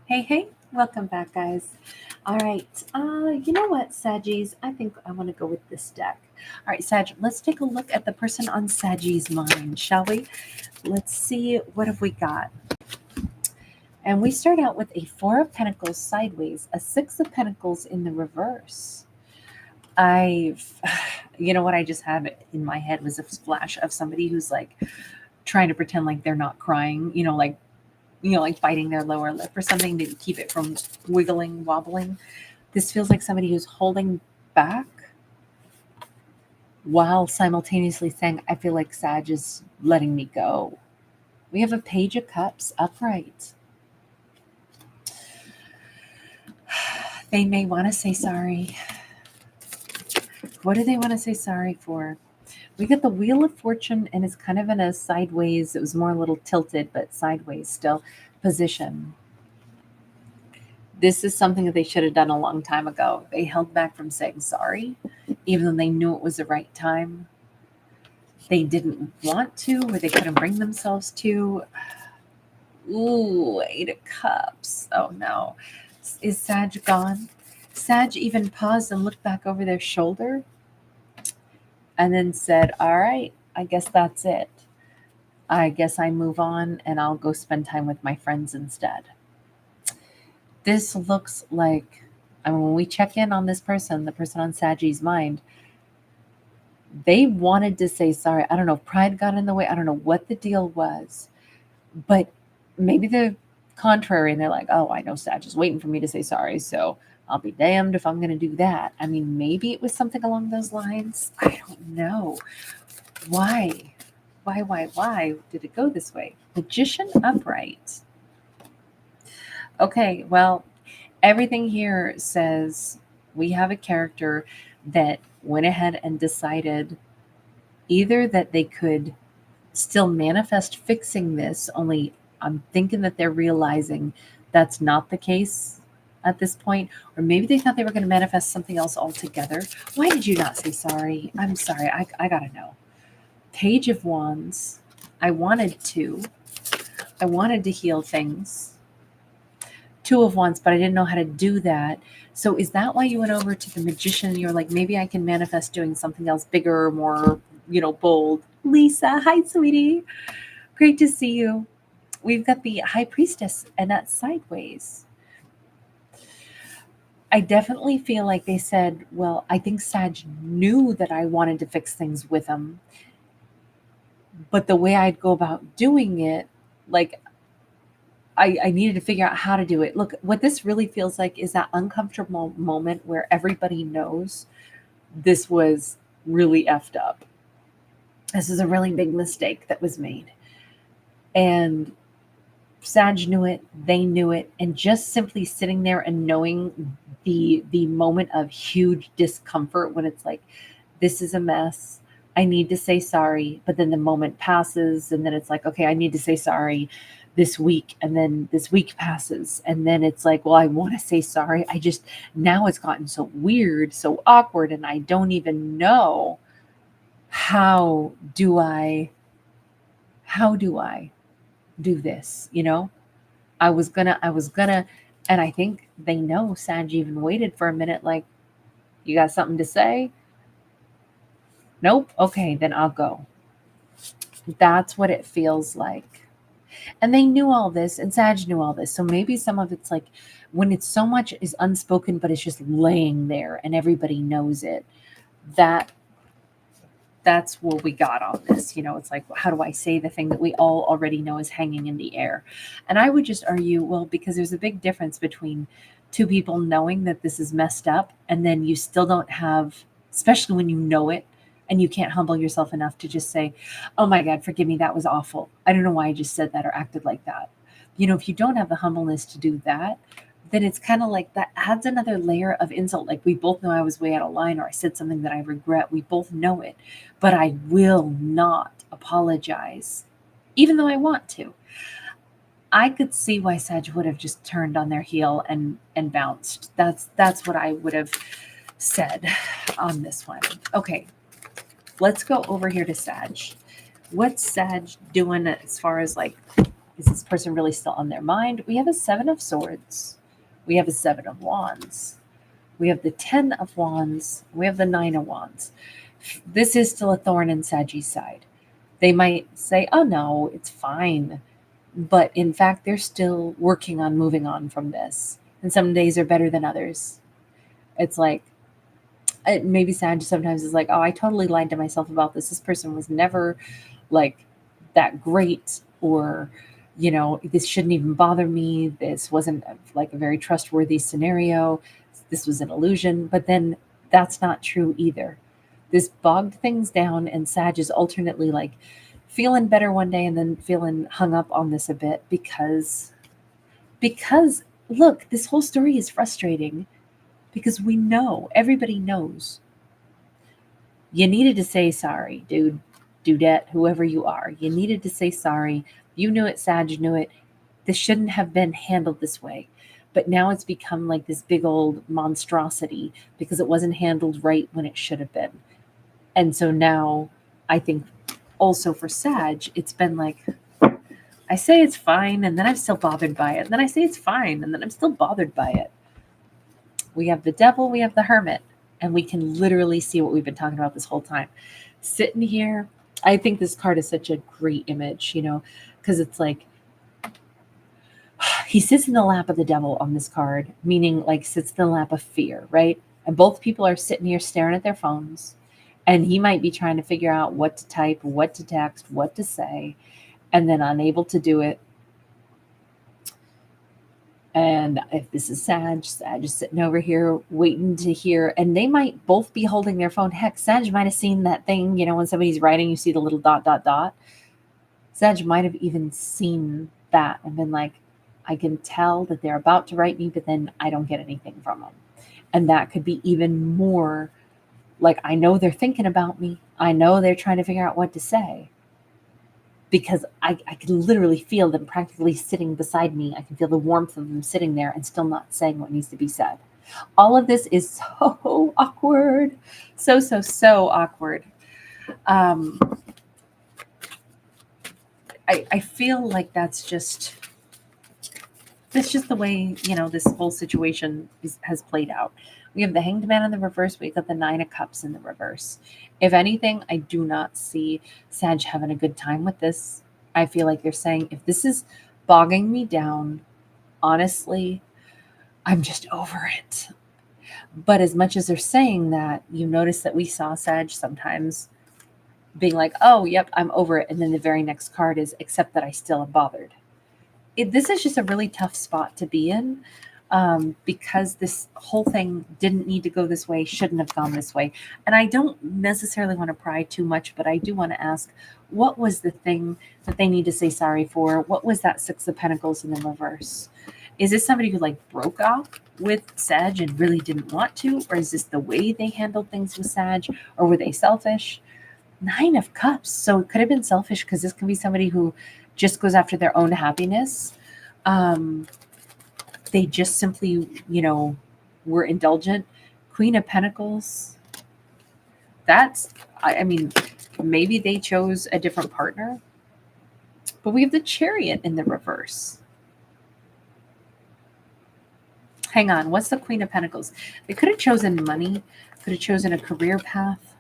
Hey, welcome back, guys. All right, you know what, Saggies? I think I want to go with this deck. All right, Sag, let's take a look at the person on Saggie's mind, shall we? Let's see what have we got. And we start out with a Four of Pentacles sideways, a Six of Pentacles in the reverse. I've, you know what I just had in my head was a flash of somebody who's like trying to pretend like they're not crying, like biting their lower lip or something to keep it from wiggling, wobbling. This feels like somebody who's holding back while simultaneously saying, I feel like Sag is letting me go. We have a Page of Cups upright. They may want to say sorry. What do they want to say sorry for? We get the Wheel of Fortune, and it's kind of in a sideways, it was more a little tilted, but sideways still position. This is something that they should have done a long time ago. They held back from saying sorry, even though they knew it was the right time. They didn't want to, or they couldn't bring themselves to. Ooh, Eight of Cups. Oh no. Is Sag gone? Sag even paused and looked back over their shoulder and then said, all right, I guess that's it. I guess I move on and I'll go spend time with my friends instead. This looks like, when we check in on this person, the person on Saggie's mind, they wanted to say sorry. I don't know if pride got in the way. I don't know what the deal was, but maybe the contrary. And they're like, oh, I know Sag is waiting for me to say sorry, so I'll be damned if I'm going to do that. I mean, maybe it was something along those lines. I don't know. Why did it go this way? Magician upright. Okay, well, everything here says we have a character that went ahead and decided either that they could still manifest fixing this, only I'm thinking that they're realizing that's not the case at this point, or maybe they thought they were going to manifest something else altogether. Why did you not say sorry? I'm sorry. I got to know. Page of Wands. I wanted to heal things. Two of Wands, but I didn't know how to do that. So is that why you went over to the Magician? You're like, maybe I can manifest doing something else bigger, more, bold. Lisa, hi, sweetie. Great to see you. We've got the High Priestess, and that's sideways. I definitely feel like they said, well, I think Sag knew that I wanted to fix things with him, but the way I'd go about doing it, like, I needed to figure out how to do it. Look, what this really feels like is that uncomfortable moment where everybody knows this was really effed up. This is a really big mistake that was made. And Sag knew it, they knew it, and just simply sitting there and knowing the moment of huge discomfort when it's like, this is a mess. I need to say sorry, but then the moment passes and then it's like, okay, I need to say sorry this week, and then this week passes and then it's like, well, I want to say sorry. Now it's gotten so weird, so awkward, and I don't even know how do I do this, I was gonna, and I think they know Sag even waited for a minute, like, you got something to say? Nope. Okay, then I'll go. That's what it feels like. And they knew all this, and Sag knew all this. So maybe some of it's like when it's so much is unspoken, but it's just laying there and everybody knows it. That's what we got on this. It's like, how do I say the thing that we all already know is hanging in the air? And I would just argue, well, because there's a big difference between two people knowing that this is messed up, and then you still don't have, especially when you know it, and you can't humble yourself enough to just say, oh my God, forgive me, that was awful. I don't know why I just said that or acted like that. If you don't have the humbleness to do that, then it's kind of like that adds another layer of insult. Like, we both know I was way out of line, or I said something that I regret. We both know it, but I will not apologize, even though I want to. I could see why Sag would have just turned on their heel and bounced. That's what I would have said on this one. Okay, let's go over here to Sag. What's Sag doing as far as like Is this person really still on their mind? We have a 7 of Swords. We have a 7 of Wands. We have the 10 of Wands. We have the 9 of Wands. This is still a thorn in Sagittarius' side. They might say, oh no, it's fine. But in fact, they're still working on moving on from this. And some days are better than others. It's like, maybe Sag sometimes is like, oh, I totally lied to myself about this. This person was never like that great, or, you know, this shouldn't even bother me. This wasn't like a very trustworthy scenario. This was an illusion. But then that's not true either. This bogged things down, and Sag is alternately like feeling better one day and then feeling hung up on this a bit because look, this whole story is frustrating because we know, everybody knows, you needed to say sorry, dude, dudette, whoever you are. You needed to say sorry. You knew it, Sag knew it. This shouldn't have been handled this way. But now it's become like this big old monstrosity because it wasn't handled right when it should have been. And so now I think also for Sag, it's been like, I say it's fine, and then I'm still bothered by it. And then I say it's fine, and then I'm still bothered by it. We have the Devil, we have the Hermit, and we can literally see what we've been talking about this whole time. Sitting here, I think this card is such a great image, you know, because it's like, he sits in the lap of the Devil on this card, meaning like sits in the lap of fear, right? And both people are sitting here staring at their phones, and he might be trying to figure out what to type, what to text, what to say, and then unable to do it. And if this is Sag is sitting over here waiting to hear, and they might both be holding their phone. Heck, Sag might have seen that thing, you know, when somebody's writing, you see the little dot, dot, dot. Sag might have even seen that and been like, I can tell that they're about to write me, but then I don't get anything from them. And that could be even more like, I know they're thinking about me. I know they're trying to figure out what to say. Because I can literally feel them practically sitting beside me. I can feel the warmth of them sitting there and still not saying what needs to be said. All of this is so awkward. So awkward. I feel like that's just the way, you know, this whole situation has played out. We have the Hanged Man in the reverse. We got the 9 of Cups in the reverse. If anything, I do not see Sag having a good time with this. I feel like they're saying, if this is bogging me down, honestly, I'm just over it. But as much as they're saying that, you notice that we saw Sag sometimes being like, oh, yep, I'm over it. And then the very next card is, except that I still am bothered. This is just a really tough spot to be in. Because this whole thing didn't need to go this way, shouldn't have gone this way. And I don't necessarily want to pry too much, but I do want to ask, what was the thing that they need to say sorry for? What was that 6 of Pentacles in the reverse? Is this somebody who like broke off with Sag and really didn't want to? Or is this the way they handled things with Sag? Or were they selfish? 9 of Cups. So it could have been selfish, because this can be somebody who just goes after their own happiness. They just simply, you know, were indulgent. Queen of Pentacles. That's, I mean, maybe they chose a different partner. But we have the Chariot in the reverse. Hang on, what's the Queen of Pentacles? They could have chosen money, could have chosen a career path,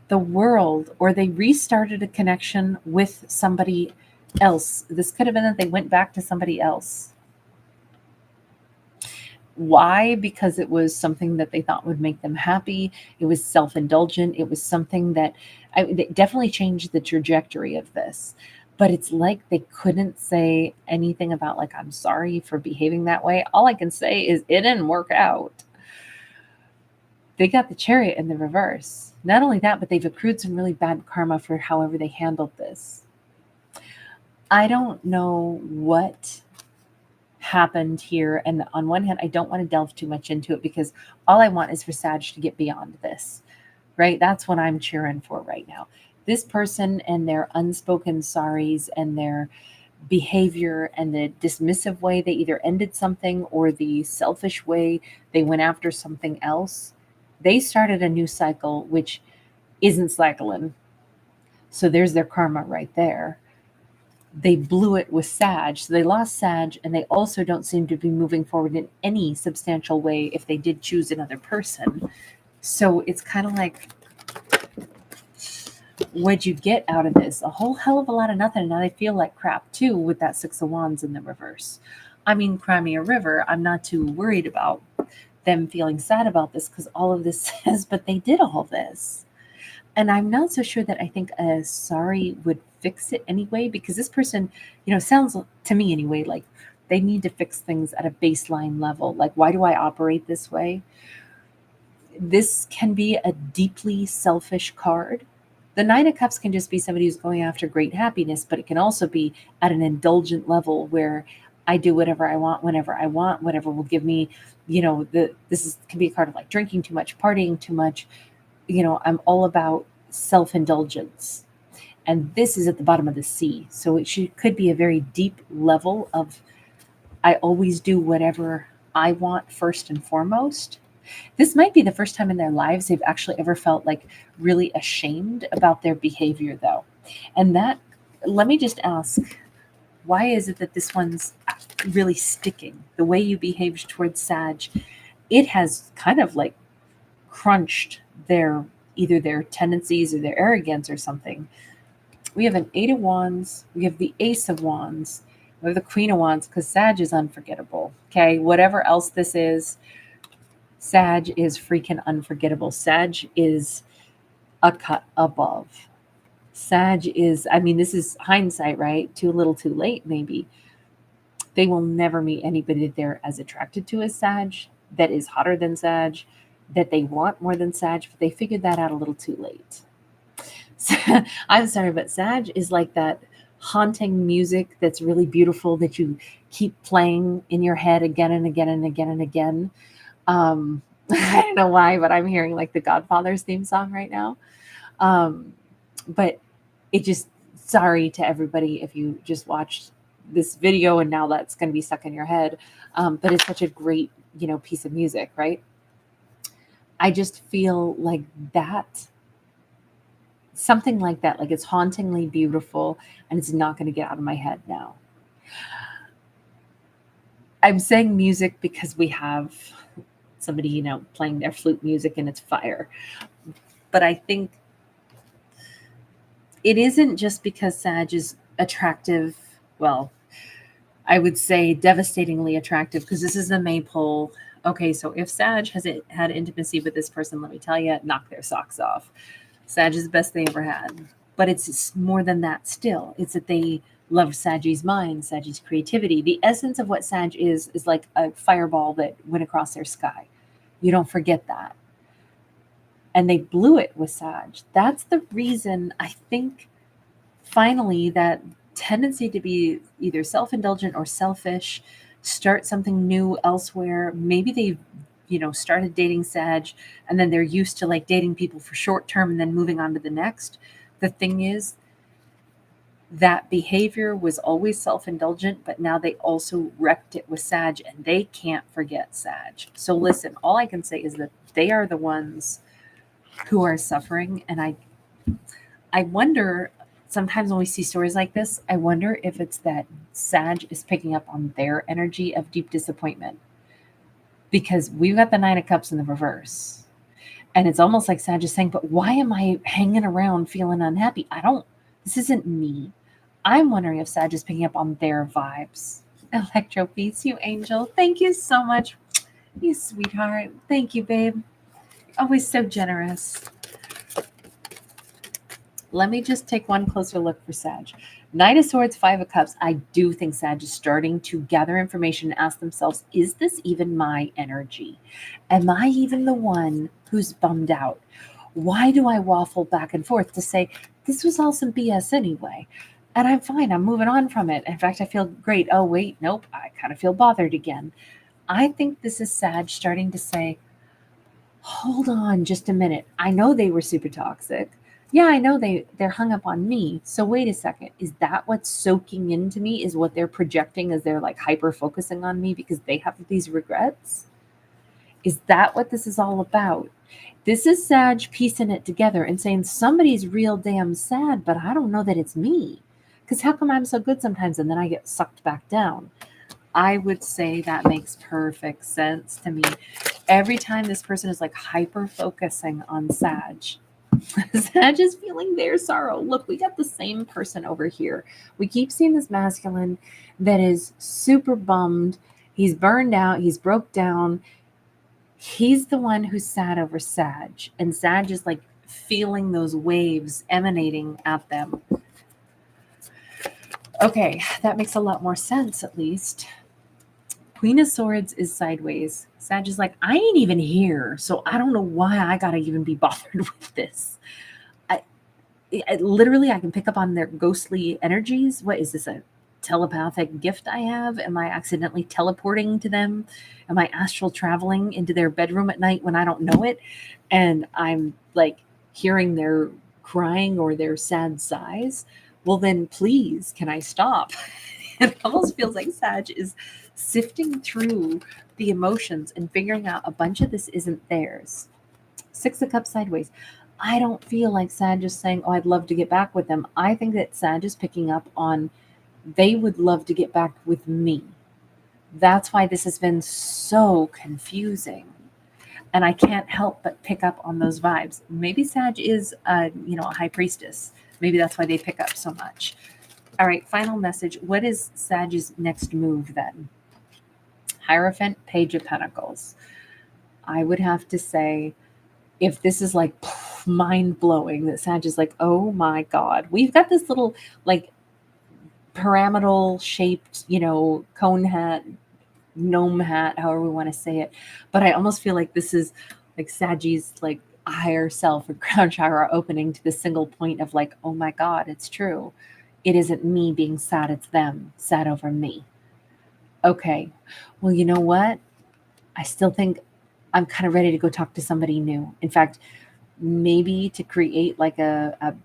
the World, or they restarted a connection with somebody else. This could have been that they went back to somebody else. Why? Because it was something that they thought would make them happy. It was self-indulgent. It was something that it definitely changed the trajectory of this. But it's like they couldn't say anything about like, I'm sorry for behaving that way. All I can say is it didn't work out. They got the Chariot in the reverse. Not only that, but they've accrued some really bad karma for however they handled this. I don't know what happened here. And on one hand, I don't want to delve too much into it, because all I want is for Sag to get beyond this, right? That's what I'm cheering for right now. This person and their unspoken sorries and their behavior and the dismissive way they either ended something or the selfish way they went after something else, they started a new cycle, which isn't cycling. So there's their karma right there. they blew it with Sag. So they lost Sag, and they also don't seem to be moving forward in any substantial way if they did choose another person. So it's kind of like, what'd you get out of this? A whole hell of a lot of nothing. Now they feel like crap too with that Six of Wands in the reverse. I mean, Crimea River, I'm not too worried about them feeling sad about this because all of this says, but they did all this. And I'm not so sure that I think a sorry would fix it anyway, because this person, sounds to me anyway like they need to fix things at a baseline level. Like, why do I operate this way? This can be a deeply selfish card. The Nine of Cups can just be somebody who's going after great happiness, but it can also be at an indulgent level where I do whatever I want, whenever I want, whatever will give me, can be a card of like drinking too much, partying too much. I'm all about self-indulgence. And this is at the bottom of the sea. So could be a very deep level of, I always do whatever I want first and foremost. This might be the first time in their lives they've actually ever felt like really ashamed about their behavior, though. And let me just ask, why is it that this one's really sticking? The way you behaved towards Sag, it has kind of like crunched either their tendencies or their arrogance or something. We have an Eight of Wands, we have the Ace of Wands, we have the Queen of Wands, because Sag is unforgettable. Okay, whatever else this is, Sag is freaking unforgettable. Sag is a cut above. Sag is, this is hindsight, right? Too little, too late, maybe. They will never meet anybody that they're as attracted to as Sag, that is hotter than Sag, that they want more than Sag, but they figured that out a little too late. So, I'm sorry, but Sag is like that haunting music that's really beautiful that you keep playing in your head again and again and again and again. I don't know why, but I'm hearing like the Godfather's theme song right now. But it just, sorry to everybody if you just watched this video and now that's going to be stuck in your head. But it's such a great, piece of music, right? I just feel like that, something like that, like it's hauntingly beautiful and it's not going to get out of my head now. I'm saying music because we have somebody, playing their flute music and it's fire. But I think it isn't just because Sag is attractive. Well, I would say devastatingly attractive, because this is the maypole. Okay, so if Sag has had intimacy with this person, let me tell you, knock their socks off. Sag is the best they ever had. But it's more than that still. It's that they love Sag's mind, Sag's creativity. The essence of what Sag is like a fireball that went across their sky. You don't forget that. And they blew it with Sag. That's the reason I think finally that tendency to be either self-indulgent or selfish, start something new elsewhere. Maybe they've, started dating Sag and then they're used to like dating people for short term and then moving on to the next. The thing is, that behavior was always self-indulgent, but now they also wrecked it with Sag and they can't forget Sag. So listen, all I can say is that they are the ones who are suffering. And I wonder, sometimes when we see stories like this, I wonder if it's that Sag is picking up on their energy of deep disappointment, because we've got the Nine of Cups in the reverse. And it's almost like Sag is saying, but why am I hanging around feeling unhappy? This isn't me. I'm wondering if Sag is picking up on their vibes. Electro Peace, you angel. Thank you so much. You sweetheart. Thank you, babe. Always so generous. Let me just take one closer look for Sag. Knight of Swords, Five of Cups. I do think Sag is starting to gather information and ask themselves, is this even my energy? Am I even the one who's bummed out? Why do I waffle back and forth to say, this was all some BS anyway? And I'm fine. I'm moving on from it. In fact, I feel great. Oh, wait, nope. I kind of feel bothered again. I think this is Sag starting to say, hold on just a minute. I know they were super toxic. Yeah, I know they're hung up on me. So wait a second. Is that what's soaking into me? Is what they're projecting as they're like hyper focusing on me because they have these regrets? Is that what this is all about? This is Sag piecing it together and saying somebody's real damn sad, but I don't know that it's me. Because how come I'm so good sometimes and then I get sucked back down? I would say that makes perfect sense to me. Every time this person is like hyper focusing on Sag, Sag is feeling their sorrow. Look, we got the same person over here. We keep seeing this masculine that is super bummed. He's burned out. He's broke down. He's the one who's sad over Sag. And Sag is like feeling those waves emanating at them. Okay, that makes a lot more sense at least. Queen of Swords is sideways. Sag is like, I ain't even here, so I don't know why I gotta even be bothered with this. Literally, I can pick up on their ghostly energies. What is this, a telepathic gift I have? Am I accidentally teleporting to them? Am I astral traveling into their bedroom at night when I don't know it? And I'm like hearing their crying or their sad sighs. Well, then please, can I stop? It almost feels like Sag is sifting through the emotions and figuring out a bunch of this isn't theirs. Six of Cups sideways. I don't feel like Sag is saying, oh, I'd love to get back with them. I think that Sag is picking up on they would love to get back with me. That's why this has been so confusing. And I can't help but pick up on those vibes. Maybe Sag is, a high priestess. Maybe that's why they pick up so much. All right, final message. What is Sag's next move then? Hierophant, Page of Pentacles. I would have to say, if this is like mind-blowing, that Sag is like, oh my God. We've got this little like pyramidal shaped, cone hat, gnome hat, however we want to say it. But I almost feel like this is like Saggy's like higher self or crown chakra opening to the single point of like, oh my God, it's true. It isn't me being sad, it's them sad over me. Okay. Well, you know what? I still think I'm kind of ready to go talk to somebody new. In fact, maybe to create like a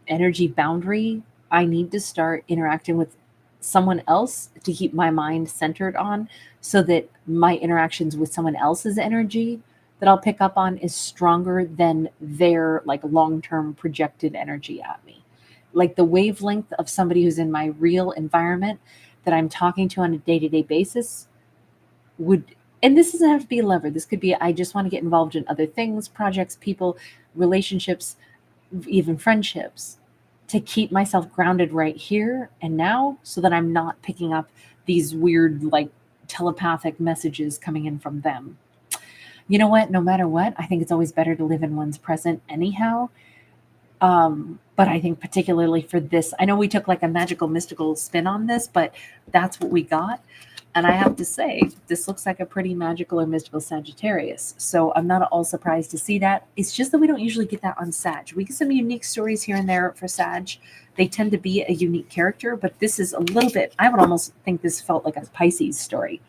energy boundary, I need to start interacting with someone else to keep my mind centered on, so that my interactions with someone else's energy that I'll pick up on is stronger than their like long-term projected energy at me. Like the wavelength of somebody who's in my real environment that I'm talking to on a day-to-day basis would, and this doesn't have to be a lover. This could be, I just want to get involved in other things, projects, people, relationships, even friendships, to keep myself grounded right here and now, so that I'm not picking up these weird, like telepathic messages coming in from them. You know what? No matter what, I think it's always better to live in one's present anyhow. But I think particularly for this, I know we took like a magical, mystical spin on this, but that's what we got. And I have to say, this looks like a pretty magical or mystical Sagittarius. So I'm not at all surprised to see that. It's just that we don't usually get that on Sag. We get some unique stories here and there for Sag. They tend to be a unique character, but this is a little bit, I would almost think this felt like a Pisces story.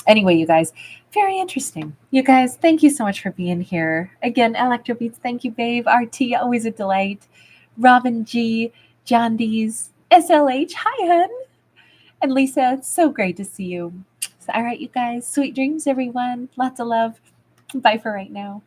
Anyway, you guys, very interesting. You guys, thank you so much for being here. Again, Electrobeats, thank you, babe. RT, always a delight. Robin G, John D's, SLH, hi, hun. And Lisa, it's so great to see you. So, all right, you guys, sweet dreams, everyone. Lots of love. Bye for right now.